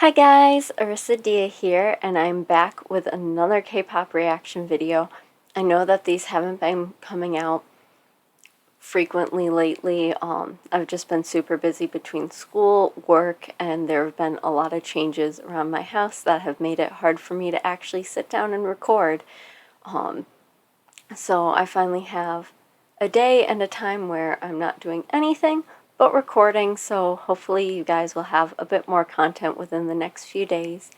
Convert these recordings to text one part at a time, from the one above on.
Hi guys, Arissa Dia here, and I'm back with another K-pop reaction video. I know that these haven't been coming out frequently lately. I've just been super busy between school, work, and there have been a lot of changes around my house that have made it hard for me to actually sit down and record. So I finally have a day and a time where I'm not doing anything but recording, so hopefully you guys will have a bit more content within the next few days,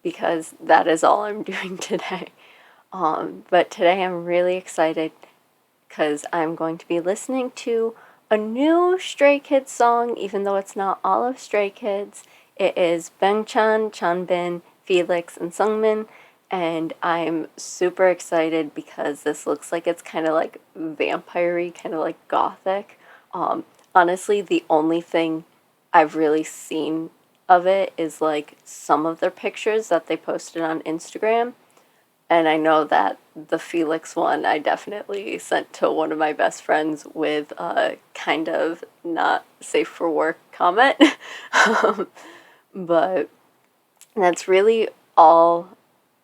because that is all I'm doing today. But today I'm really excited because I'm going to be listening to a new Stray Kidz song, even though it's not all of Stray Kidz. It is Bangchan, Changbin, Felix, and Seungmin, and I'm super excited because this looks like it's kind of like vampire-y, kind of like gothic. Honestly, the only thing I've really seen of it is like some of their pictures that they posted on Instagram. And I know that the Felix one I definitely sent to one of my best friends with a kind of not safe for work comment. But that's really all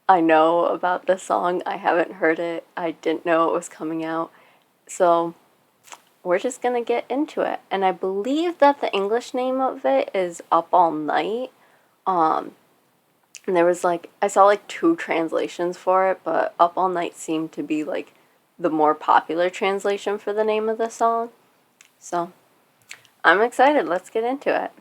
I know about the song. I haven't heard it. I didn't know it was coming out. So we're just gonna get into it. And I believe that the English name of it is Up All Night. And there was like, I saw like 2 translations for it, but Up All Night seemed to be like the more popular translation for the name of the song. So I'm excited. Let's get into it.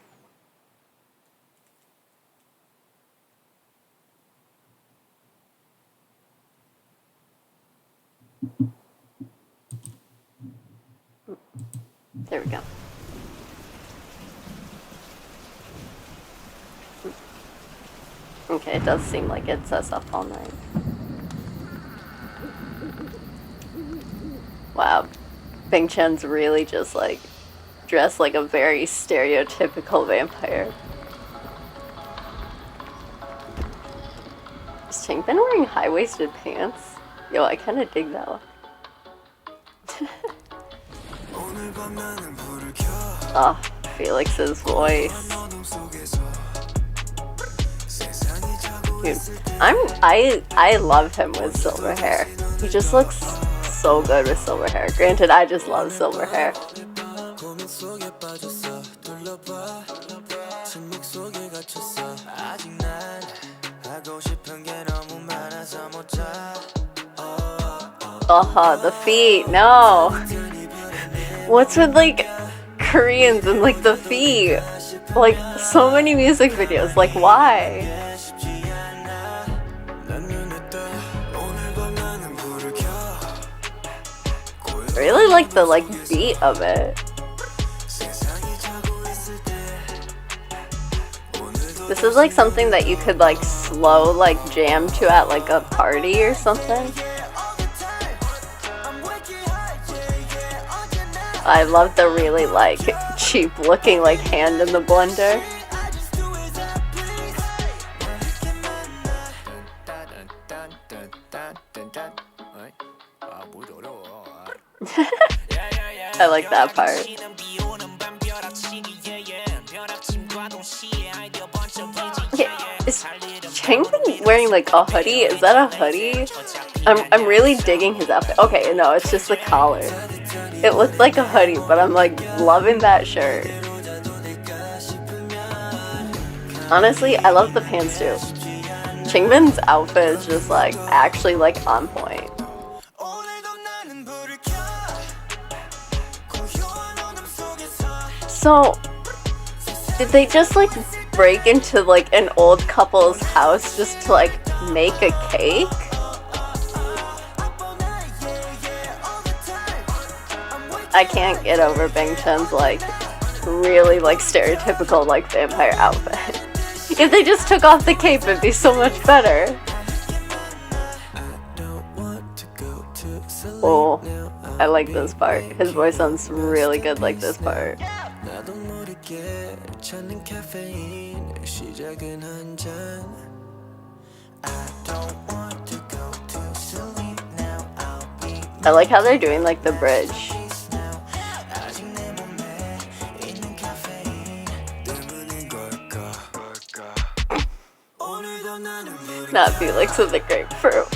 There we go. Okay, it does seem like it says Up All Night. Wow. Bangchan's really just like dressed like a very stereotypical vampire. Is Changbin wearing high-waisted pants? Yo, I kind of dig that one. Oh, Felix's voice. Dude, I love him with silver hair. He just looks so good with silver hair. Granted, I just love silver hair. Oh, the feet, no. What's with like Koreans and like the feet? Like so many music videos, like why? I really like the like beat of it. This is like something that you could like slow like jam to at like a party or something. I love the really like cheap looking like hand in the blender. I like that part. Okay, is Changbin wearing like a hoodie? Is that a hoodie? I'm really digging his outfit. Okay, no, it's just the collar. It looked like a hoodie, but I'm like loving that shirt. Honestly, I love the pants too. Changbin's outfit is just like actually like on point. So, did they just like break into like an old couple's house just to like make a cake? I can't get over Bangchan's like really like stereotypical like vampire outfit. If they just took off the cape, it'd be so much better. Oh, I like this part. His voice sounds really good like this part. I like how they're doing like the bridge. Not Felix with the grapefruit.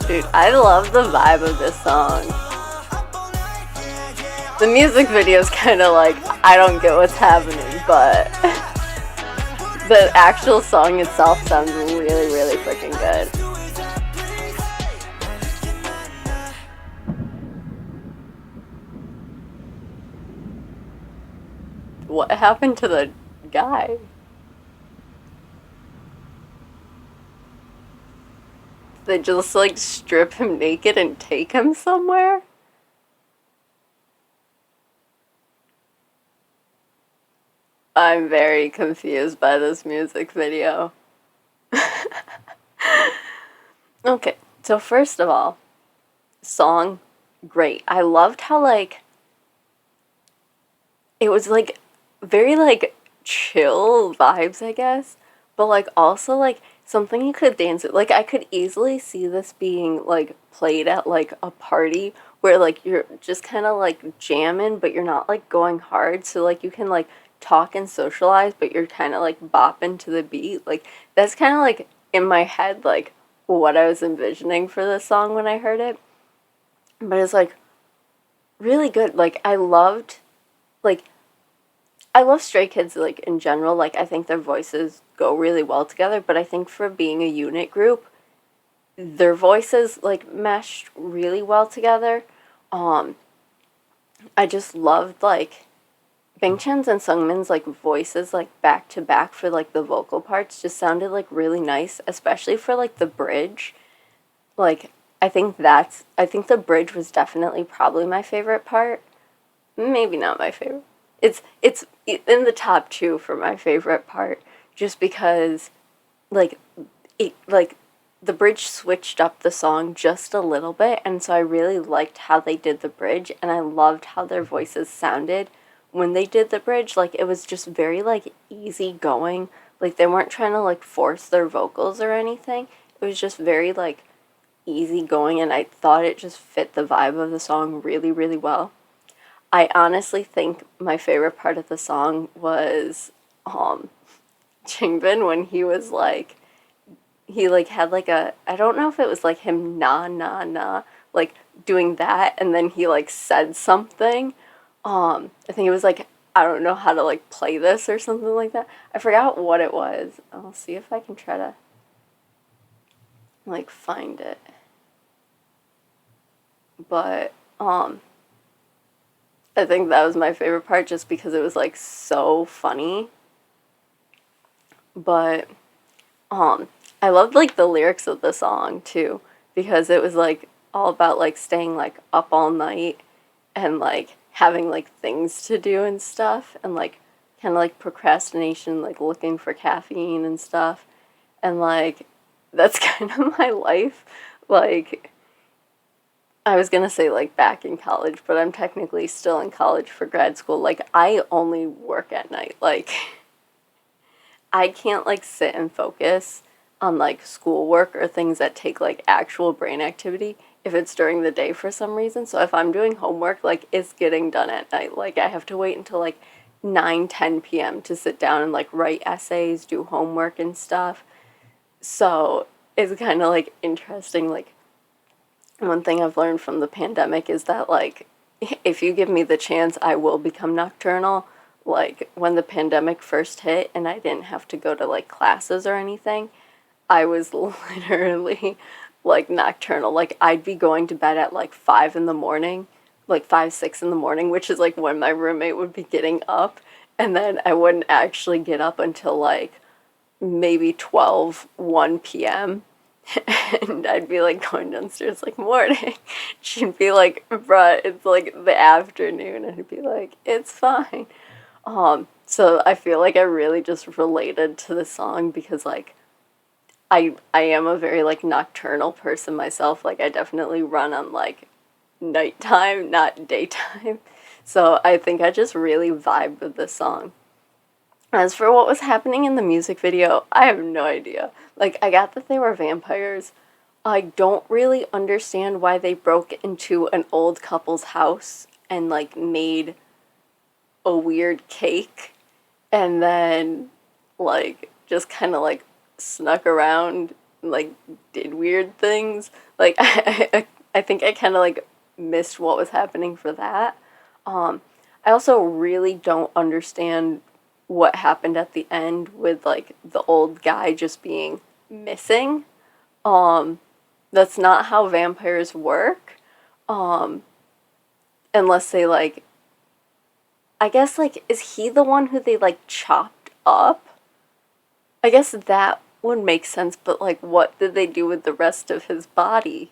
Dude, I love the vibe of this song. The music video is kind of like, I don't get what's happening, but the actual song itself sounds really, really freaking good. What happened to the guy? They just like strip him naked and take him somewhere? I'm very confused by this music video. Okay, so first of all, song, great. I loved how like it was like very like chill vibes, I guess, but like also like something you could dance with. Like I could easily see this being like played at like a party where like you're just kind of like jamming, but you're not like going hard, so like you can like talk and socialize, but you're kind of like bopping to the beat. Like that's kind of like in my head like what I was envisioning for this song when I heard it. But it's like really good. Like I love Stray Kids like in general. Like I think their voices go really well together, but I think for being a unit group, their voices like meshed really well together. I just loved like Bingchen's and Seungmin's like voices like back to back for like the vocal parts just sounded like really nice, especially for like the bridge. Like I think the bridge was definitely probably my favorite part. Maybe not my favorite. It's in the top 2 for my favorite part just because like the bridge switched up the song just a little bit, and so I really liked how they did the bridge, and I loved how their voices sounded when they did the bridge. Like it was just very like easy going. Like they weren't trying to like force their vocals or anything. It was just very like easy going, and I thought it just fit the vibe of the song really, really well. I honestly think my favorite part of the song was Changbin when he was like he like had like a, I don't know if it was like him like doing that, and then he like said something. I think it was like, I don't know how to like play this or something like that. I forgot what it was. I'll see if I can try to like find it. But I think that was my favorite part just because it was like so funny. But I loved like the lyrics of the song too, because it was like all about like staying like up all night and like having like things to do and stuff, and like kind of like procrastination, like looking for caffeine and stuff. And like that's kind of my life. Like I was gonna say like back in college, but I'm technically still in college for grad school. Like I only work at night. Like I can't like sit and focus on like schoolwork or things that take like actual brain activity if it's during the day for some reason. So if I'm doing homework, like it's getting done at night. Like I have to wait until like 9-10 p.m. to sit down and like write essays, do homework and stuff. So it's kind of like interesting. Like one thing I've learned from the pandemic is that like if you give me the chance, I will become nocturnal. Like when the pandemic first hit and I didn't have to go to like classes or anything, I was literally like nocturnal. Like I'd be going to bed at like 5 in the morning, like 5, 6 in the morning, which is like when my roommate would be getting up. And then I wouldn't actually get up until like maybe 12, 1 p.m. And I'd be like going downstairs like, morning. She'd be like, bruh, it's like the afternoon. And I'd be like, it's fine. So I feel like I really just related to the song because like I am a very like nocturnal person myself. Like I definitely run on like nighttime, not daytime. So I think I just really vibed with this song. As for what was happening in the music video, I have no idea. Like I got that they were vampires. I don't really understand why they broke into an old couple's house and like made a weird cake and then like just kind of like snuck around and like did weird things. Like I think I kind of like missed what was happening for that. I also really don't understand what happened at the end with like the old guy just being missing. That's not how vampires work. Unless they like, I guess like, is he the one who they like chopped up? I guess that would make sense, but like what did they do with the rest of his body?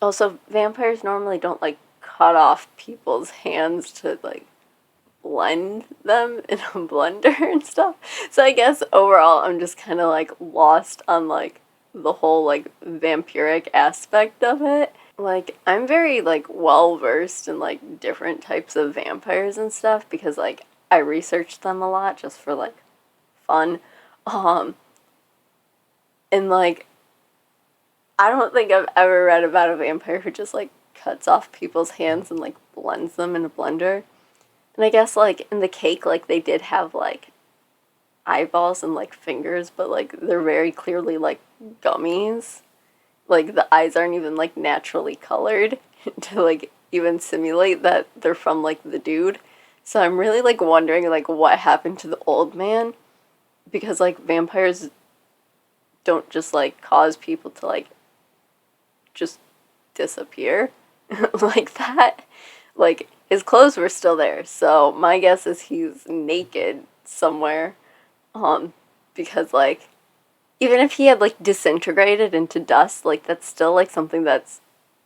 Also, vampires normally don't like cut off people's hands to like blend them in a blender and stuff. So I guess overall I'm just kind of like lost on like the whole like vampiric aspect of it. Like I'm very like well versed in like different types of vampires and stuff because like I researched them a lot just for like fun. And like I don't think I've ever read about a vampire who just like cuts off people's hands and like blends them in a blender. And I guess like in the cake like they did have like eyeballs and like fingers, but like they're very clearly like gummies. Like the eyes aren't even like naturally colored to like even simulate that they're from like the dude. So I'm really like wondering like what happened to the old man because like vampires don't just like cause people to like just disappear like that. Like his clothes were still there. So my guess is he's naked somewhere because like even if he had like disintegrated into dust, like that's still like something that's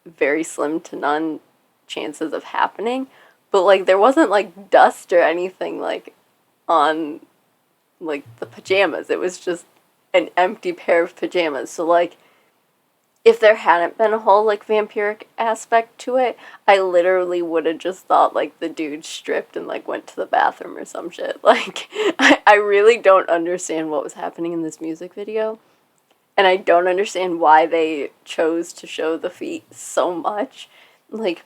very slim to none chances of happening. But like there wasn't like dust or anything like on like the pajamas. It was just an empty pair of pajamas. So like if there hadn't been a whole like vampiric aspect to it, I literally would have just thought like the dude stripped and like went to the bathroom or some shit. Like I really don't understand what was happening in this music video. And I don't understand why they chose to show the feet so much. Like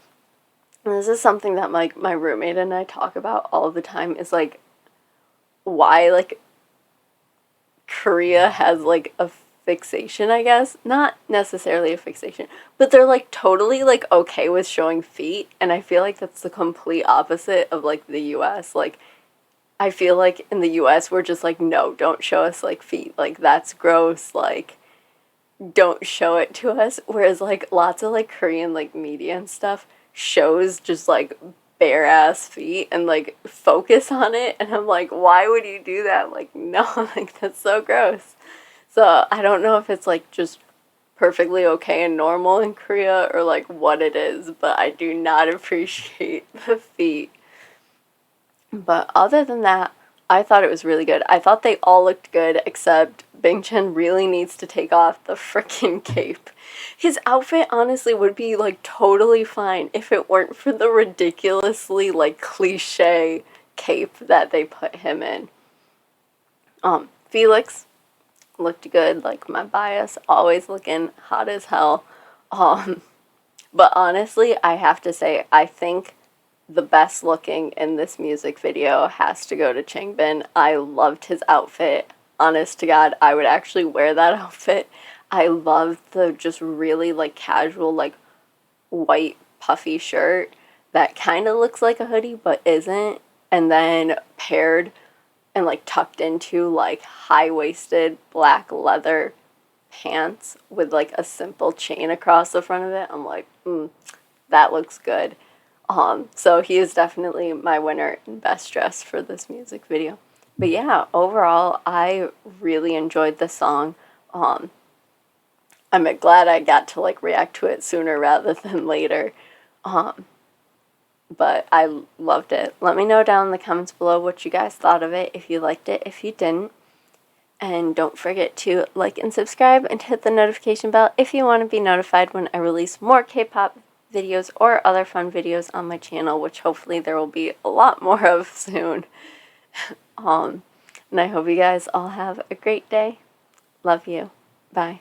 this is something that my roommate and I talk about all the time is like why like Korea has like a fixation, I guess. Not necessarily a fixation, but they're like totally like okay with showing feet, and I feel like that's the complete opposite of like the US. Like I feel like in the US we're just like no, don't show us like feet. Like that's gross. Like don't show it to us. Whereas like lots of like Korean like media and stuff shows just like bare ass feet and like focus on it, and I'm like why would you do that? Like no, like that's so gross. So I don't know if it's like just perfectly okay and normal in Korea or like what it is, but I do not appreciate the feet. But other than that, I thought it was really good. I thought they all looked good except Bing Chen really needs to take off the freaking cape. His outfit honestly would be like totally fine if it weren't for the ridiculously like cliche cape that they put him in. Felix looked good, like my bias, always looking hot as hell. But honestly, I have to say, I think the best looking in this music video has to go to Changbin. I loved his outfit. Honest to God, I would actually wear that outfit. I loved the just really like casual, like white puffy shirt that kind of looks like a hoodie but isn't. And then paired and like tucked into like high-waisted black leather pants with like a simple chain across the front of it. I'm like, that looks good. So he is definitely my winner in best dress for this music video. But yeah, overall, I really enjoyed the song. I'm glad I got to like react to it sooner rather than later. But I loved it. Let me know down in the comments below what you guys thought of it, if you liked it, if you didn't. And don't forget to like and subscribe and hit the notification bell if you want to be notified when I release more K-pop videos or other fun videos on my channel, which hopefully there will be a lot more of soon. And I hope you guys all have a great day. Love you. Bye.